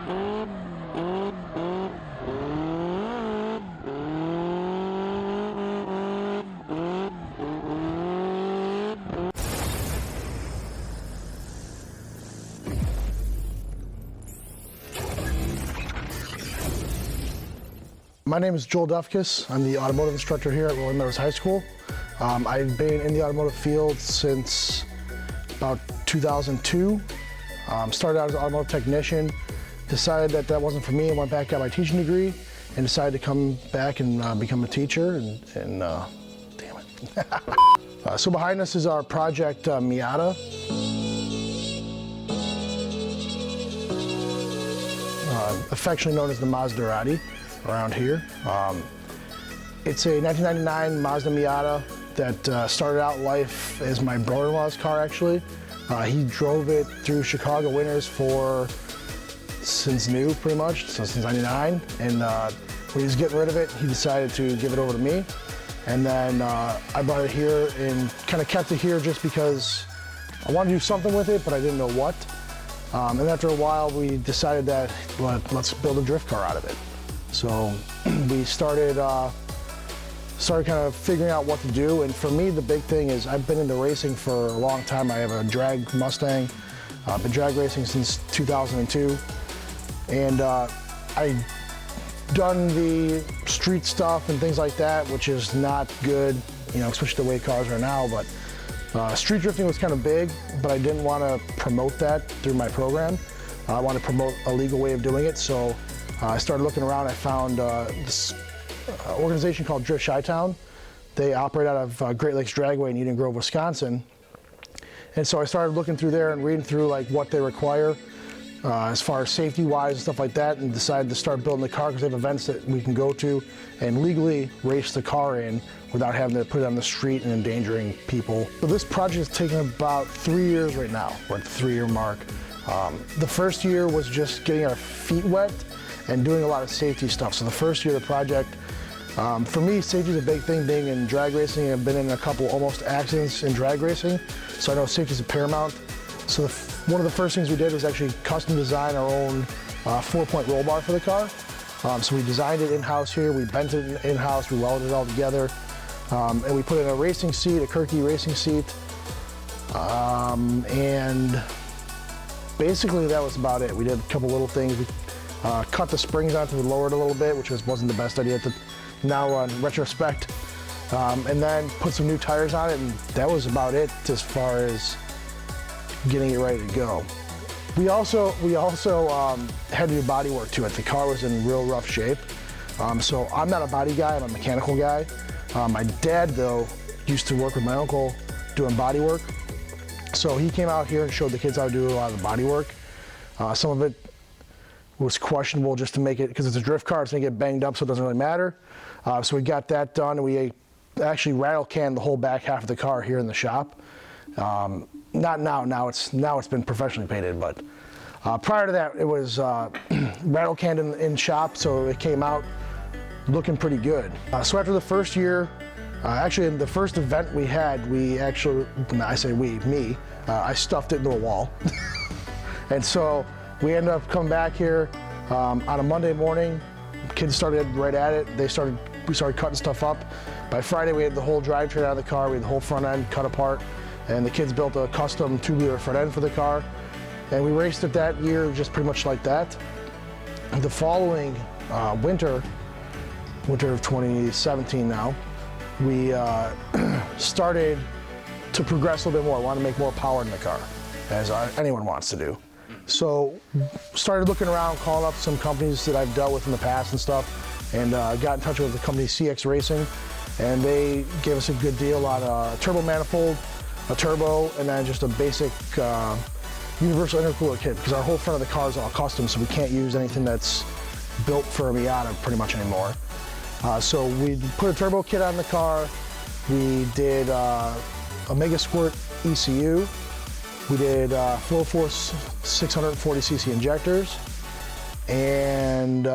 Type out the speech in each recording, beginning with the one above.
My name is Joel Dufkus. I'm the automotive instructor here at Meadows High School. I've been in the automotive field since about 2002. Started out as an automotive technician, decided that that wasn't for me, and went back, got my teaching degree, and decided to come back and become a teacher, and damn it. So behind us is our project Miata. Affectionately known as the Mazdarati around here. It's a 1999 Mazda Miata that started out life as my brother-in-law's car, actually. He drove it through Chicago winters since new, pretty much, so since '99. And when he was getting rid of it, he decided to give it over to me. And then I brought it here and kind of kept it here just because I wanted to do something with it, but I didn't know what. And after a while, we decided that let's build a drift car out of it. So we started kind of figuring out what to do. And for me, the big thing is I've been into racing for a long time. I have a drag Mustang. I've been drag racing since 2002. And I've done the street stuff and things like that, which is not good, you know, especially the way cars are now. But street drifting was kind of big, but I didn't want to promote that through my program. I want to promote a legal way of doing it. So I started looking around. I found this organization called Drift Chi-Town. They operate out of Great Lakes Dragway in Eden Grove, Wisconsin. And so I started looking through there and reading through like what they require as far as safety-wise and stuff like that, and decided to start building the car because they have events that we can go to and legally race the car in without having to put it on the street and endangering people. So this project has taken about 3 years right now. We're at the 3-year mark. The first year was just getting our feet wet and doing a lot of safety stuff. So the first year of the project, for me, safety is a big thing. Being in drag racing, I've been in a couple almost accidents in drag racing, so I know safety is paramount. So one of the first things we did was actually custom design our own 4-point roll bar for the car. So we designed it in-house here, we bent it in-house, we welded it all together, and we put in a racing seat, a Kirky racing seat, and basically that was about it. We did a couple little things. We cut the springs onto, we lowered a little bit, which wasn't the best idea now in retrospect, and then put some new tires on it, and that was about it as far as getting it ready to go. We also had to do body work to it. The car was in real rough shape, so I'm not a body guy, I'm a mechanical guy. My dad, though, used to work with my uncle doing body work, so he came out here and showed the kids how to do a lot of the body work. Some of it was questionable just to make it, because it's a drift car, it's gonna get banged up, so it doesn't really matter. So we got that done, and we actually rattle canned the whole back half of the car here in the shop. Not now it's been professionally painted, but prior to that, it was rattle canned in shop, so it came out looking pretty good. So after the first year, actually in the first event we had, I say we, me, I stuffed it into a wall. And so we ended up coming back here on a Monday morning. Kids started right at it. We started cutting stuff up. By Friday, we had the whole drivetrain out of the car. We had the whole front end cut apart, and the kids built a custom tubular front end for the car. And we raced it that year just pretty much like that. The following winter of 2017 now, we started to progress a little bit more. We want to make more power in the car, as anyone wants to do. So started looking around, calling up some companies that I've dealt with in the past and stuff, and got in touch with the company CX Racing, and they gave us a good deal on a turbo manifold, a turbo, and then just a basic universal intercooler kit, because our whole front of the car is all custom, so we can't use anything that's built for a Miata pretty much anymore. So we put a turbo kit on the car. We did a Mega Squirt ECU. We did full force 640cc injectors, and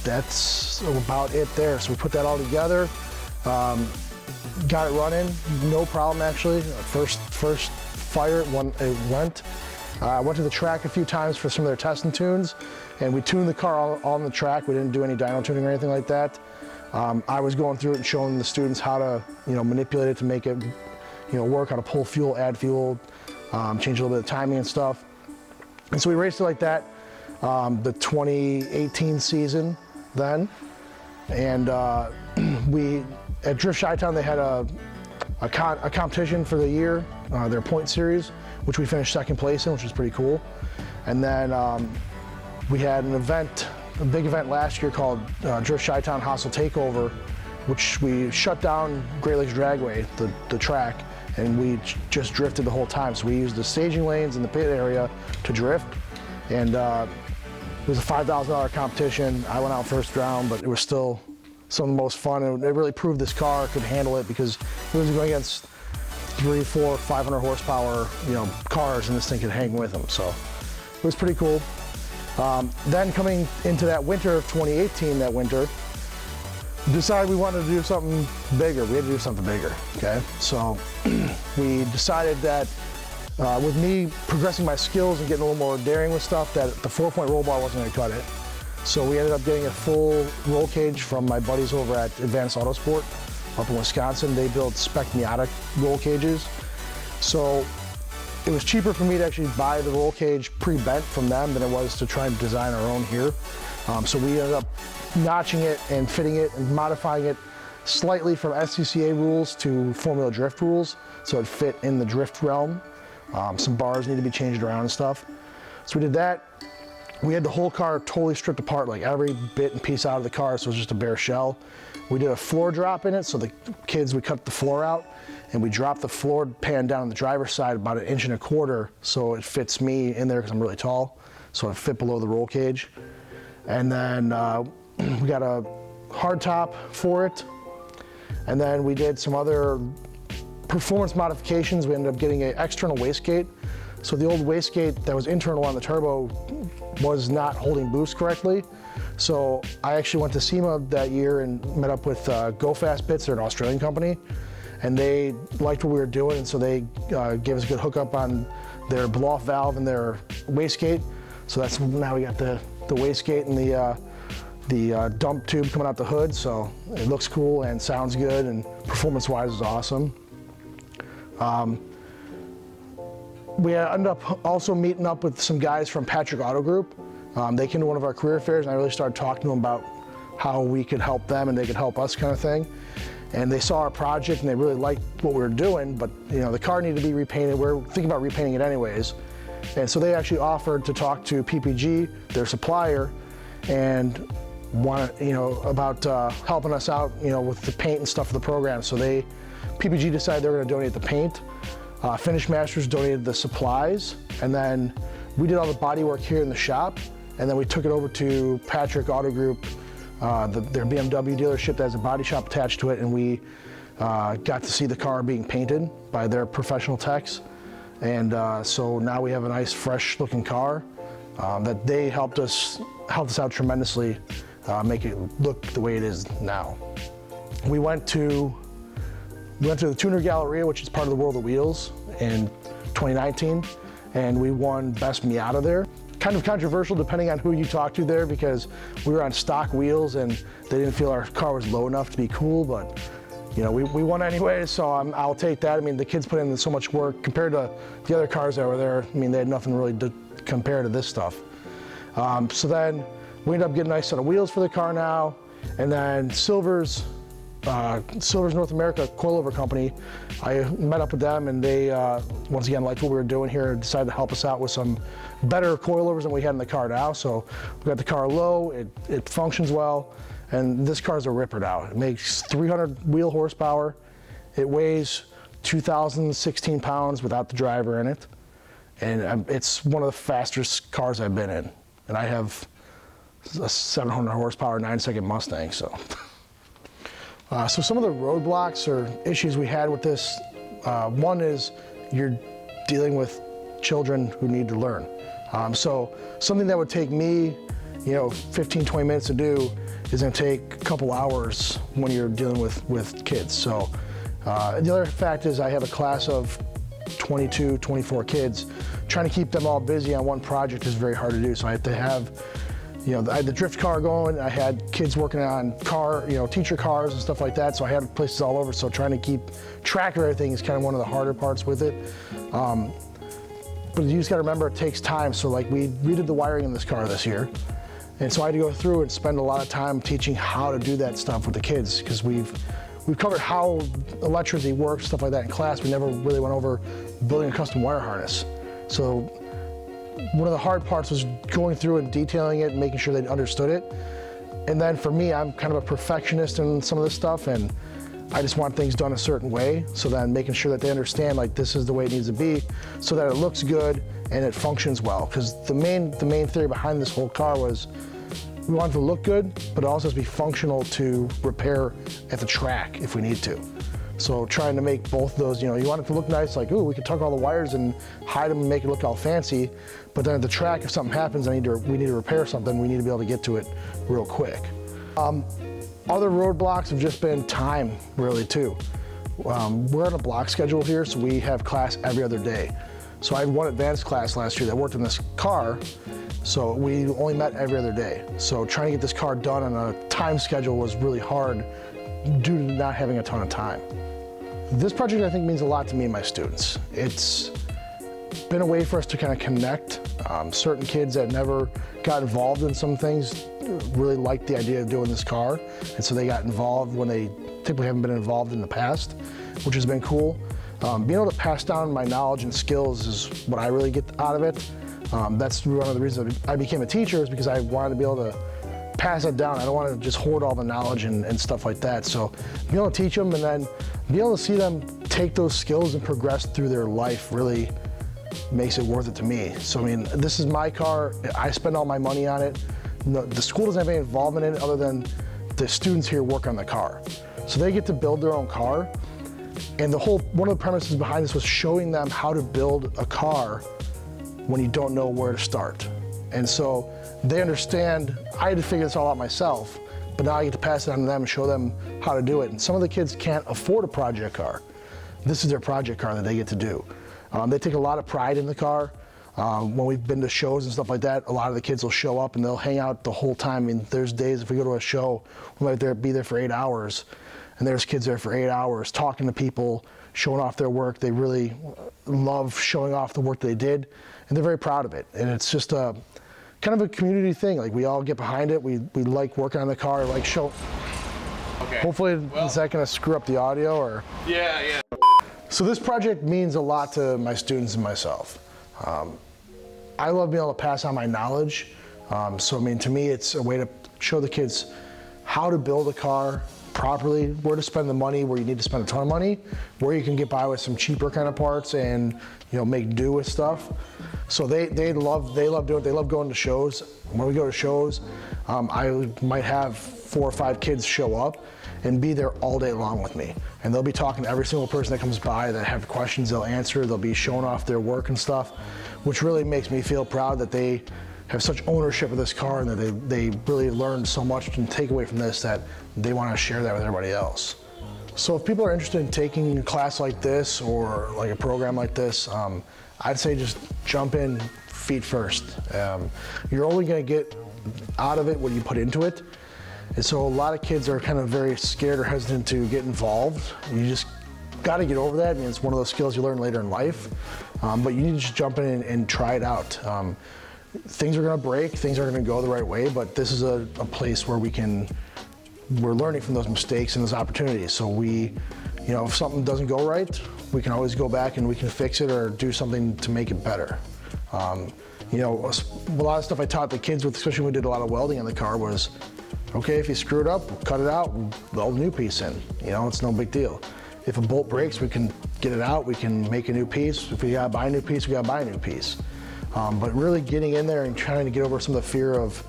that's about it there. So we put that all together, got it running, no problem actually. First fire, it went. I went to the track a few times for some of their testing tunes, and we tuned the car all on the track. We didn't do any dyno tuning or anything like that. I was going through it and showing the students how to, manipulate it to make it, work, how to pull fuel, add fuel, change a little bit of timing and stuff. And so we raced it like that, the 2018 season then. And we, at Drift Chi-Town, they had a competition for the year, their point series, which we finished second place in, which was pretty cool. And then we had an event, a big event last year called Drift Chi-Town Hostile Takeover, which we shut down Great Lakes Dragway, the track, and we just drifted the whole time. So we used the staging lanes in the pit area to drift. And it was a $5,000 competition. I went out first round, but it was still some of the most fun. And it really proved this car could handle it, because it was going against 300, 400, 500 horsepower, cars, and this thing could hang with them. So it was pretty cool. Then coming into that winter of 2018, decided we wanted to do something bigger. We had to do something bigger, okay? So we decided that with me progressing my skills and getting a little more daring with stuff, that the 4-point roll bar wasn't gonna cut it. So we ended up getting a full roll cage from my buddies over at Advanced Autosport up in Wisconsin. They build spec Miata roll cages. So it was cheaper for me to actually buy the roll cage pre-bent from them than it was to try and design our own here. So we ended up notching it and fitting it and modifying it slightly from SCCA rules to Formula Drift rules, so it fit in the drift realm. Some bars need to be changed around and stuff. So we did that. We had the whole car totally stripped apart, like every bit and piece out of the car, so it was just a bare shell. We did a floor drop in it, so the kids would cut the floor out, and we dropped the floor pan down on the driver's side about 1.25 inches, so it fits me in there because I'm really tall, so it fit below the roll cage. And then we got a hard top for it, and then we did some other performance modifications. We ended up getting an external wastegate. So the old wastegate that was internal on the turbo was not holding boost correctly. So I actually went to SEMA that year and met up with Go Fast Bits. They're an Australian company, and they liked what we were doing, and so they gave us a good hookup on their blow-off valve and their wastegate. So that's, now we got the wastegate and the dump tube coming out the hood, so it looks cool and sounds good, and performance-wise is awesome. We ended up also meeting up with some guys from Patrick Auto Group. They came to one of our career fairs, and I really started talking to them about how we could help them and they could help us, kind of thing. And they saw our project and they really liked what we were doing, but the car needed to be repainted. We're thinking about repainting it anyways. And so they actually offered to talk to PPG, their supplier, and about helping us out, with the paint and stuff for the program. So PPG decided they were going to donate the paint. Finish Masters donated the supplies, and then we did all the body work here in the shop, and then we took it over to Patrick Auto Group, their BMW dealership that has a body shop attached to it, and we got to see the car being painted by their professional techs. And so now we have a nice, fresh-looking car that they helped us out tremendously, make it look the way it is now. We went to the Tuner Galleria, which is part of the World of Wheels, in 2019, and we won Best Miata there. Kind of controversial depending on who you talk to there, because we were on stock wheels and they didn't feel our car was low enough to be cool, but we won anyway, so I'll take that. I mean, the kids put in so much work compared to the other cars that were there. I mean, they had nothing really to compare to this stuff. So then we ended up getting a nice set of wheels for the car now, and then Silver's North America coilover company, I met up with them, and they once again liked what we were doing here and decided to help us out with some better coilovers than we had in the car now. So we got the car low, it functions well, and this car's a ripper now. It makes 300 wheel horsepower. It weighs 2,016 pounds without the driver in it, and it's one of the fastest cars I've been in. And I have a 700 horsepower 9-second Mustang, so. So some of the roadblocks or issues we had with this, one is you're dealing with children who need to learn. So something that would take me, 15, 20 minutes to do is gonna take a couple hours when you're dealing with kids. So the other fact is I have a class of 22, 24 kids. Trying to keep them all busy on one project is very hard to do. So I have to have, I had the drift car going. I had kids working on teacher cars and stuff like that. So I had places all over. So trying to keep track of everything is kind of one of the harder parts with it. But you just got to remember it takes time. So like we redid the wiring in this car this year. And so I had to go through and spend a lot of time teaching how to do that stuff with the kids, because we've covered how electricity works, stuff like that in class. We never really went over building a custom wire harness. So one of the hard parts was going through and detailing it and making sure they understood it. And then for me, I'm kind of a perfectionist in some of this stuff, and I just want things done a certain way. So then making sure that they understand, like, this is the way it needs to be, so that it looks good and it functions well. Because the main theory behind this whole car was we want it to look good, but it also has to be functional to repair at the track if we need to. So trying to make both of those, you want it to look nice, like, ooh, we can tuck all the wires and hide them and make it look all fancy. But then at the track, if something happens, we need to repair something, we need to be able to get to it real quick. Other roadblocks have just been time, really, too. We're on a block schedule here, so we have class every other day. So I had one advanced class last year that worked in this car, so we only met every other day. So trying to get this car done on a time schedule was really hard due to not having a ton of time. This project, I think, means a lot to me and my students. It's been a way for us to kind of connect. Certain kids that never got involved in some things really liked the idea of doing this car, and so they got involved when they typically haven't been involved in the past, which has been cool. Being able to pass down my knowledge and skills is what I really get out of it. That's one of the reasons I became a teacher, is because I wanted to be able to pass it down. I don't want to just hoard all the knowledge and stuff like that. So being able to teach them and then be able to see them take those skills and progress through their life really makes it worth it to me. So I mean, this is my car. I spend all my money on it. The school doesn't have any involvement in it other than the students here work on the car. So they get to build their own car. And one of the premises behind this was showing them how to build a car when you don't know where to start. And so they understand, I had to figure this all out myself, but now I get to pass it on to them and show them how to do it. And some of the kids can't afford a project car. This is their project car that they get to do. They take a lot of pride in the car. When we've been to shows and stuff like that, a lot of the kids will show up and they'll hang out the whole time. I mean, there's days if we go to a show, we might be there for 8 hours, and there's kids there for 8 hours talking to people, showing off their work. They really love showing off the work they did, and they're very proud of it. And it's just kind of a community thing. Like, we all get behind it. We like working on the car, like show. Okay. Hopefully, is that gonna screw up the audio or? Yeah. So this project means a lot to my students and myself. I love being able to pass on my knowledge. So I mean, to me, it's a way to show the kids how to build a car properly, where to spend the money, where you need to spend a ton of money, where you can get by with some cheaper kind of parts and make do with stuff. So they love doing it. They love going to shows. When we go to shows, I might have 4 or 5 kids show up and be there all day long with me. And they'll be talking to every single person that comes by that have questions they'll answer. They'll be showing off their work and stuff, which really makes me feel proud that they have such ownership of this car and that they really learned so much and take away from this that they want to share that with everybody else. So if people are interested in taking a class like this or like a program like this, I'd say just jump in feet first. You're only going to get out of it what you put into it. And so a lot of kids are kind of very scared or hesitant to get involved. You just got to get over that. I mean, it's one of those skills you learn later in life, but you need to just jump in and try it out. Things are going to break, things are going to go the right way, but this is a place where we're learning from those mistakes and those opportunities. So if something doesn't go right, we can always go back and we can fix it or do something to make it better. A lot of stuff I taught the kids with, especially when we did a lot of welding on the car, was, okay, if you screw it up, cut it out, weld a new piece in. It's no big deal. If a bolt breaks, we can get it out, we can make a new piece. If we gotta buy a new piece, we gotta buy a new piece. But really getting in there and trying to get over some of the fear of,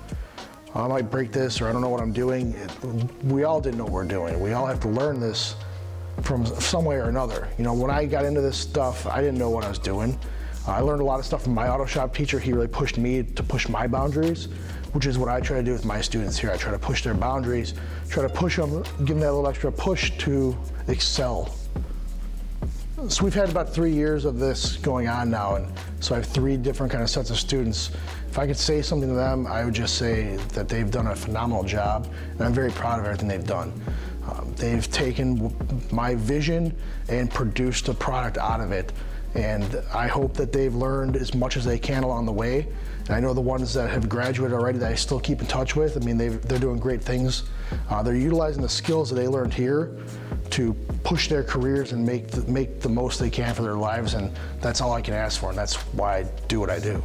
I might break this or I don't know what I'm doing. We all didn't know what we're doing. We all have to learn this from some way or another. When I got into this stuff, I didn't know what I was doing. I learned a lot of stuff from my auto shop teacher. He really pushed me to push my boundaries, which is what I try to do with my students here. I try to push their boundaries, try to push them, give them that little extra push to excel. So we've had about 3 years of this going on now, and so I have 3 different kind of sets of students. If I could say something to them, I would just say that they've done a phenomenal job, and I'm very proud of everything they've done. They've taken my vision and produced a product out of it, and I hope that they've learned as much as they can along the way. And I know the ones that have graduated already that I still keep in touch with, I mean, they're doing great things. They're utilizing the skills that they learned here to push their careers and make the most they can for their lives, and that's all I can ask for, and that's why I do what I do.